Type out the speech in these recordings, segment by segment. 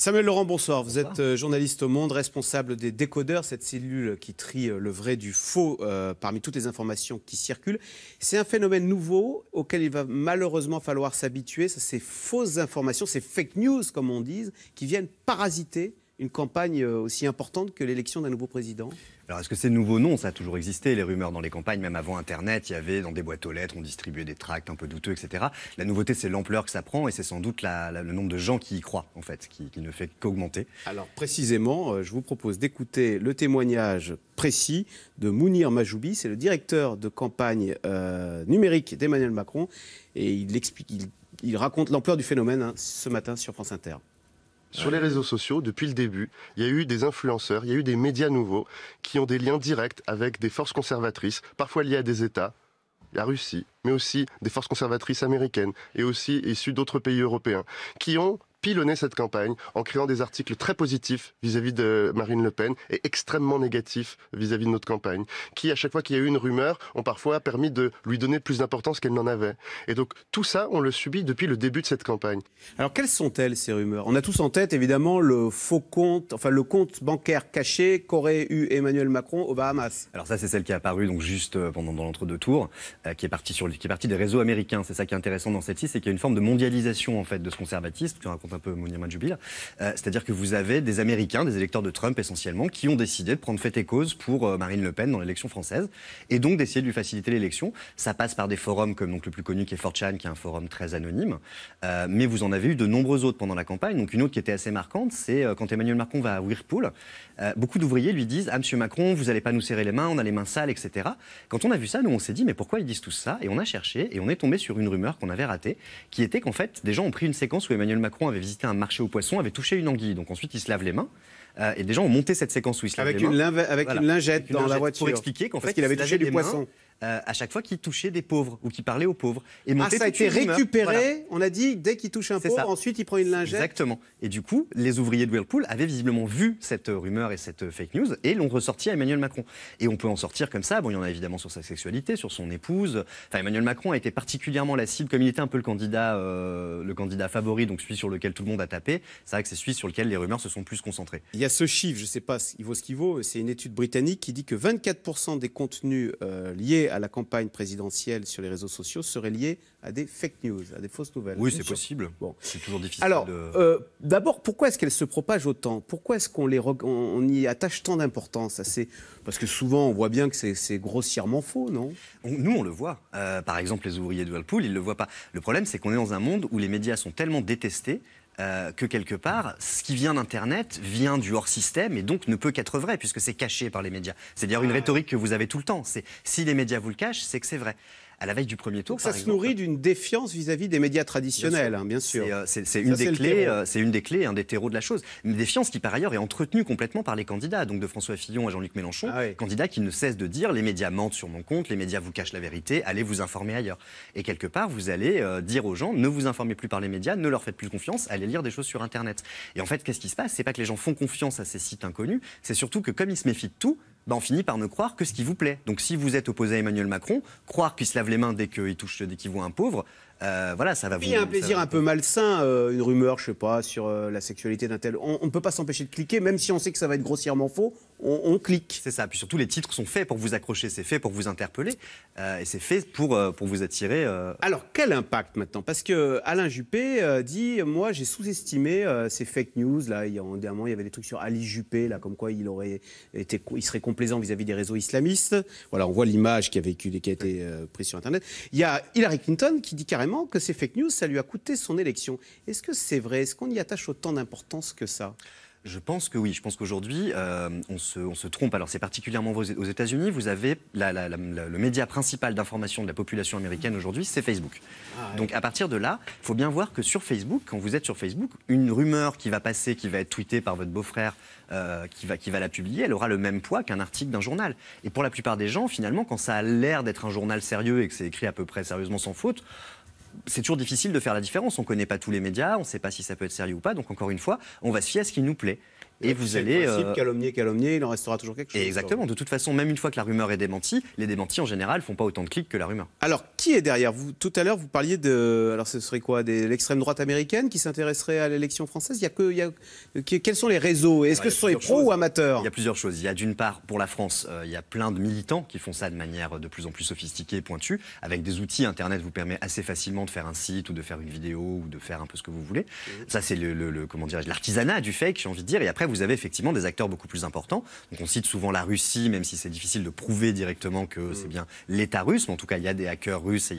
Samuel Laurent, bonsoir. Vous êtes journaliste au Monde, responsable des décodeurs, cette cellule qui trie le vrai du faux parmi toutes les informations qui circulent. C'est un phénomène nouveau auquel il va malheureusement falloir s'habituer. Ces fausses informations, ces fake news, comme on dit, qui viennent parasiter une campagne aussi importante que l'élection d'un nouveau président. Alors, est-ce que c'est nouveau? Non, ça a toujours existé, les rumeurs dans les campagnes, même avant Internet, il y avait dans des boîtes aux lettres, on distribuait des tracts un peu douteux, etc. La nouveauté, c'est l'ampleur que ça prend et c'est sans doute le nombre de gens qui y croient, en fait, qui ne fait qu'augmenter. Alors, précisément, je vous propose d'écouter le témoignage précis de Mounir Majoubi, c'est le directeur de campagne numérique d'Emmanuel Macron, et il raconte l'ampleur du phénomène ce matin sur France Inter. Sur les réseaux sociaux, depuis le début, il y a eu des influenceurs, il y a eu des médias nouveaux qui ont des liens directs avec des forces conservatrices, parfois liées à des États, la Russie, mais aussi des forces conservatrices américaines et aussi issues d'autres pays européens, qui ont pilonné cette campagne en créant des articles très positifs vis-à-vis de Marine Le Pen et extrêmement négatifs vis-à-vis de notre campagne, qui, à chaque fois qu'il y a eu une rumeur, ont parfois permis de lui donner plus d'importance qu'elle n'en avait. Et donc, tout ça, on le subit depuis le début de cette campagne. Alors, quelles sont-elles, ces rumeurs? On a tous en tête, évidemment, le faux compte, enfin, le compte bancaire caché qu'aurait eu Emmanuel Macron aux Bahamas. Alors ça, c'est celle qui est apparue donc, juste dans l'entre-deux tours, qui est partie des réseaux américains. C'est ça qui est intéressant dans cette liste, c'est qu'il y a une forme de mondialisation, en fait, de ce conservatisme, que raconte un peu Mounir Majoubi. C'est-à-dire que vous avez des Américains, des électeurs de Trump essentiellement, qui ont décidé de prendre fait et cause pour Marine Le Pen dans l'élection française, et donc d'essayer de lui faciliter l'élection. Ça passe par des forums comme donc, le plus connu qui est 4chan, qui est un forum très anonyme, mais vous en avez eu de nombreux autres pendant la campagne. Donc une autre qui était assez marquante, c'est quand Emmanuel Macron va à Whirlpool, beaucoup d'ouvriers lui disent « Ah, monsieur Macron, vous n'allez pas nous serrer les mains, on a les mains sales, etc. » Quand on a vu ça, nous on s'est dit « Mais pourquoi ils disent tout ça ?» Et on a cherché, et on est tombé sur une rumeur qu'on avait ratée, qui était qu'en fait, des gens ont pris une séquence où Emmanuel Macron avait visité un marché aux poissons, avait touché une anguille. Donc ensuite, il se lave les mains. Et des gens ont monté cette séquence où il se lave les mains. Avec une lingette dans la voiture. Pour expliquer qu'en fait, il avait touché du poisson. À chaque fois qu'il touchait des pauvres ou qu'il parlait aux pauvres. Et ça a été récupéré, voilà. On a dit, dès qu'il touche un pauvre, ensuite il prend une lingette. Exactement. Et du coup, les ouvriers de Whirlpool avaient visiblement vu cette rumeur et cette fake news et l'ont ressorti à Emmanuel Macron. Et on peut en sortir comme ça. Bon, il y en a évidemment sur sa sexualité, sur son épouse. Enfin, Emmanuel Macron a été particulièrement la cible, comme il était un peu le candidat favori, donc celui sur lequel tout le monde a tapé. C'est vrai que c'est celui sur lequel les rumeurs se sont plus concentrées. Il y a ce chiffre, je ne sais pas, il vaut ce qu'il vaut, c'est une étude britannique qui dit que 24% des contenus liés à la campagne présidentielle sur les réseaux sociaux seraient liés à des fake news, à des fausses nouvelles. Oui, c'est possible. Bon. C'est toujours difficile. Alors, d'abord, pourquoi est-ce qu'elles se propagent autant? Pourquoi est-ce qu'on y attache tant d'importance? Parce que souvent, on voit bien que c'est grossièrement faux, non? Nous, on le voit. Par exemple, les ouvriers de Whirlpool, ils ne le voient pas. Le problème, c'est qu'on est dans un monde où les médias sont tellement détestés que quelque part, ce qui vient d'Internet vient du hors-système et donc ne peut qu'être vrai puisque c'est caché par les médias. C'est d'ailleurs une rhétorique que vous avez tout le temps. C'est si les médias vous le cachent, c'est que c'est vrai. À la veille du premier tour, ça se nourrit d'une défiance vis-à-vis des médias traditionnels, bien sûr. C'est une des clés, un des terreaux de la chose. Une défiance qui, par ailleurs, est entretenue complètement par les candidats. Donc de François Fillon à Jean-Luc Mélenchon, candidats qui ne cessent de dire les médias mentent sur mon compte, les médias vous cachent la vérité, allez vous informer ailleurs. Et quelque part, vous allez dire aux gens, ne vous informez plus par les médias, ne leur faites plus confiance, allez lire des choses sur Internet. Et en fait, qu'est-ce qui se passe? C'est pas que les gens font confiance à ces sites inconnus, c'est surtout que comme ils se méfient de tout, on finit par ne croire que ce qui vous plaît. Donc si vous êtes opposé à Emmanuel Macron, croire qu'il se lave les mains dès qu'il voit un pauvre, voilà, ça va vous... Il y a un plaisir un peu malsain, une rumeur, je sais pas, sur la sexualité d'un tel. On ne peut pas s'empêcher de cliquer, même si on sait que ça va être grossièrement faux, on clique. C'est ça. Puis surtout, les titres sont faits pour vous accrocher, c'est fait pour vous interpeller, et c'est fait pour vous attirer. Alors, quel impact maintenant? Parce que Alain Juppé dit, moi, j'ai sous-estimé ces fake news. Là, il y avait des trucs sur Ali Juppé, là, comme quoi il serait complaisant vis-à-vis des réseaux islamistes. Voilà, on voit l'image qui a été prise sur Internet. Il y a Hillary Clinton qui dit carrément que ces fake news, ça lui a coûté son élection. Est-ce que c'est vrai? Est-ce qu'on y attache autant d'importance que ça? Je pense que oui. Je pense qu'aujourd'hui, on se trompe. Alors, c'est particulièrement aux États-Unis. Vous avez le média principal d'information de la population américaine aujourd'hui, c'est Facebook. Donc, à partir de là, il faut bien voir que sur Facebook, quand vous êtes sur Facebook, une rumeur qui va passer, qui va être tweetée par votre beau-frère, qui va la publier, elle aura le même poids qu'un article d'un journal. Et pour la plupart des gens, finalement, quand ça a l'air d'être un journal sérieux et que c'est écrit à peu près sérieusement sans faute, c'est toujours difficile de faire la différence. On ne connaît pas tous les médias, on ne sait pas si ça peut être sérieux ou pas. Donc, encore une fois, on va se fier à ce qui nous plaît. et vous allez... calomnier, il en restera toujours quelque chose. Et exactement, de toute façon, même une fois que la rumeur est démentie, les démentis en général font pas autant de clics que la rumeur. Alors, qui est derrière vous? Tout à l'heure, vous parliez de... Alors, ce serait quoi? L'extrême droite américaine qui s'intéresserait à l'élection française? Quels sont les réseaux? Est-ce que ce sont les pros ou amateurs? Il y a plusieurs choses. Il y a d'une part, pour la France, il y a plein de militants qui font ça de manière de plus en plus sophistiquée et pointue, avec des outils. Internet vous permet assez facilement de faire un site ou de faire une vidéo ou de faire un peu ce que vous voulez. Ça, c'est comment dirais-je, l'artisanat du fake, j'ai envie de dire. Et après, vous avez effectivement des acteurs beaucoup plus importants. Donc, on cite souvent la Russie, même si c'est difficile de prouver directement que c'est bien l'État russe. Mais en tout cas, il y a des hackers russes et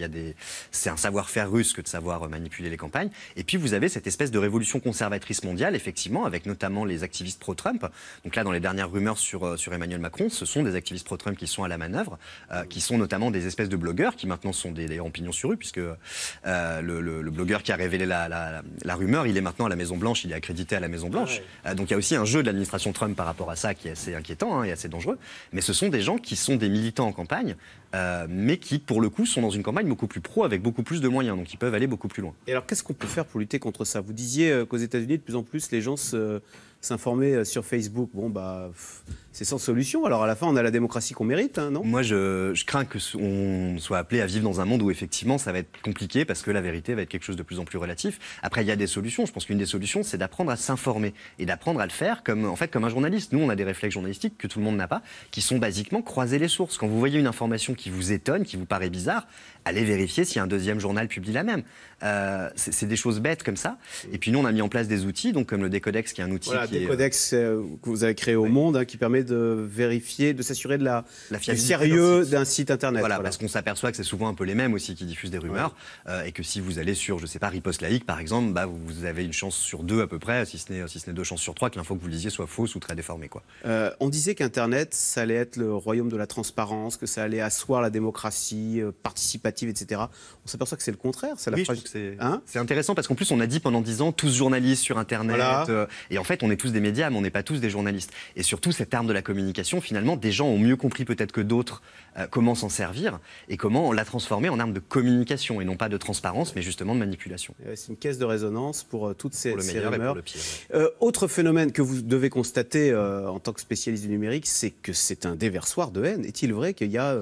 c'est un savoir-faire russe que de savoir manipuler les campagnes. Et puis, vous avez cette espèce de révolution conservatrice mondiale, effectivement, avec notamment les activistes pro-Trump. Donc là, dans les dernières rumeurs sur Emmanuel Macron, ce sont des activistes pro-Trump qui sont à la manœuvre, qui sont notamment des espèces de blogueurs qui maintenant sont d'ailleurs en pignon sur rue, puisque le blogueur qui a révélé la rumeur, il est maintenant à la Maison-Blanche, il est accrédité à la Maison-Blanche. Donc il y a aussi un jeu de l'administration Trump par rapport à ça qui est assez inquiétant et assez dangereux. Mais ce sont des gens qui sont des militants en campagne, mais qui, pour le coup, sont dans une campagne beaucoup plus pro, avec beaucoup plus de moyens, donc ils peuvent aller beaucoup plus loin. Et alors, qu'est-ce qu'on peut faire pour lutter contre ça? Vous disiez qu'aux États-Unis, de plus en plus, les gens s'informer sur Facebook. Bon, c'est sans solution. Alors, à la fin, on a la démocratie qu'on mérite, hein, non? Moi, je crains qu'on soit appelé à vivre dans un monde où, effectivement, ça va être compliqué parce que la vérité va être quelque chose de plus en plus relatif. Après, il y a des solutions. Je pense qu'une des solutions, c'est d'apprendre à s'informer et d'apprendre à le faire comme un journaliste. Nous, on a des réflexes journalistiques que tout le monde n'a pas, qui sont basiquement croiser les sources. Quand vous voyez une information qui vous étonne, qui vous paraît bizarre, allez vérifier si un deuxième journal publie la même. C'est des choses bêtes comme ça. Et puis nous, on a mis en place des outils, donc comme le Décodex, qui est un outil Décodex que vous avez créé au Monde, hein, qui permet de vérifier, de s'assurer de du fiabilité sérieux d'un site internet. Voilà, parce qu'on s'aperçoit que c'est souvent un peu les mêmes aussi qui diffusent des rumeurs, et que si vous allez sur, je sais pas, Riposte Laïque, par exemple, vous avez une chance sur 2 à peu près, si ce n'est 2 chances sur 3, que l'info que vous lisiez soit fausse ou très déformée, quoi. On disait qu'Internet, ça allait être le royaume de la transparence, que ça allait asseoir la démocratie participative, etc. On s'aperçoit que c'est le contraire. C'est intéressant parce qu'en plus, on a dit pendant 10 ans, tous journalistes sur Internet. Voilà. Et en fait, on est tous des médias, mais on n'est pas tous des journalistes. Et surtout, cette arme de la communication, finalement, des gens ont mieux compris peut-être que d'autres comment s'en servir et comment la transformer en arme de communication et non pas de transparence, mais justement de manipulation. C'est une caisse de résonance pour toutes ces meilleur rumeurs. Et pour le pire. Autre phénomène que vous devez constater en tant que spécialiste du numérique, c'est que c'est un déversoir de haine. Est-il vrai qu'il y a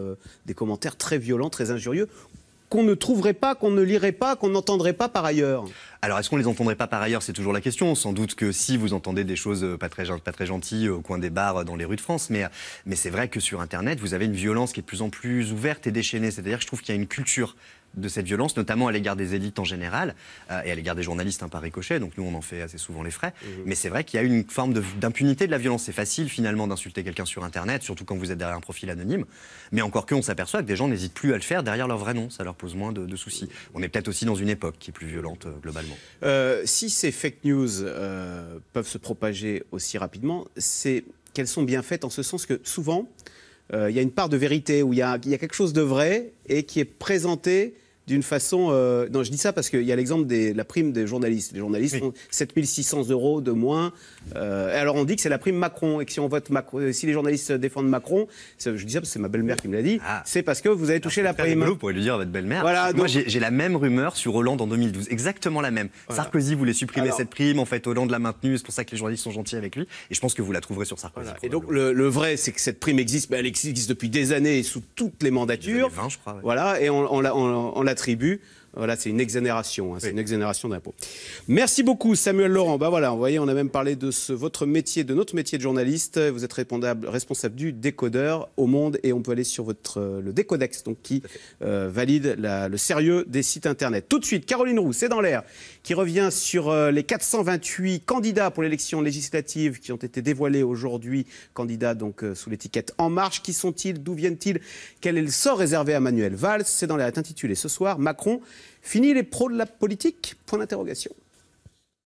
des commentaires très violents, très injurieux, qu'on ne trouverait pas, qu'on ne lirait pas, qu'on n'entendrait pas par ailleurs? Alors, est-ce qu'on les entendrait pas par ailleurs? C'est toujours la question. Sans doute que si vous entendez des choses pas très gentilles au coin des bars dans les rues de France, mais c'est vrai que sur Internet, vous avez une violence qui est de plus en plus ouverte et déchaînée. C'est-à-dire que je trouve qu'il y a une culture de cette violence, notamment à l'égard des élites en général, et à l'égard des journalistes par ricochet, donc nous on en fait assez souvent les frais, mais c'est vrai qu'il y a une forme d'impunité de la violence. C'est facile finalement d'insulter quelqu'un sur Internet, surtout quand vous êtes derrière un profil anonyme, mais encore qu'on s'aperçoit que des gens n'hésitent plus à le faire derrière leur vrai nom, ça leur pose moins de soucis. On est peut-être aussi dans une époque qui est plus violente globalement. Si ces fake news peuvent se propager aussi rapidement, c'est qu'elles sont bien faites en ce sens que souvent, il y a une part de vérité, où il y a quelque chose de vrai et qui est présenté d'une façon... Non, je dis ça parce qu'il y a l'exemple de la prime des journalistes. Les journalistes font 7 600 € de moins. Alors on dit que c'est la prime Macron et que si on vote Macron, si les journalistes défendent Macron, je dis ça parce que c'est ma belle-mère qui me l'a dit, c'est parce que vous avez touché la prime. Vous pourrez lui dire à votre belle-mère. Voilà, moi j'ai la même rumeur sur Hollande en 2012, exactement la même. Voilà. Sarkozy voulait supprimer cette prime, en fait Hollande l'a maintenue, c'est pour ça que les journalistes sont gentils avec lui. Et je pense que vous la trouverez sur Sarkozy. Voilà. Et donc le vrai, c'est que cette prime existe, mais elle existe depuis des années et sous toutes les mandatures. Des années 20, je crois. Ouais. Voilà, et on l'attribue. Voilà, c'est une exonération, c'est une exonération d'impôt. Merci beaucoup Samuel Laurent. Voilà, vous voyez, on a même parlé de votre métier, de notre métier de journaliste. Vous êtes responsable du décodeur au Monde et on peut aller sur le Décodex, donc qui valide le sérieux des sites internet. Tout de suite, Caroline Roux, c'est dans l'air, qui revient sur les 428 candidats pour l'élection législative qui ont été dévoilés aujourd'hui, candidats donc sous l'étiquette En Marche. Qui sont-ils? D'où viennent-ils? Quel est le sort réservé à Manuel Valls? C'est dans l'air, est intitulé ce soir Macron. Fini les pros de la politique? Point d'interrogation.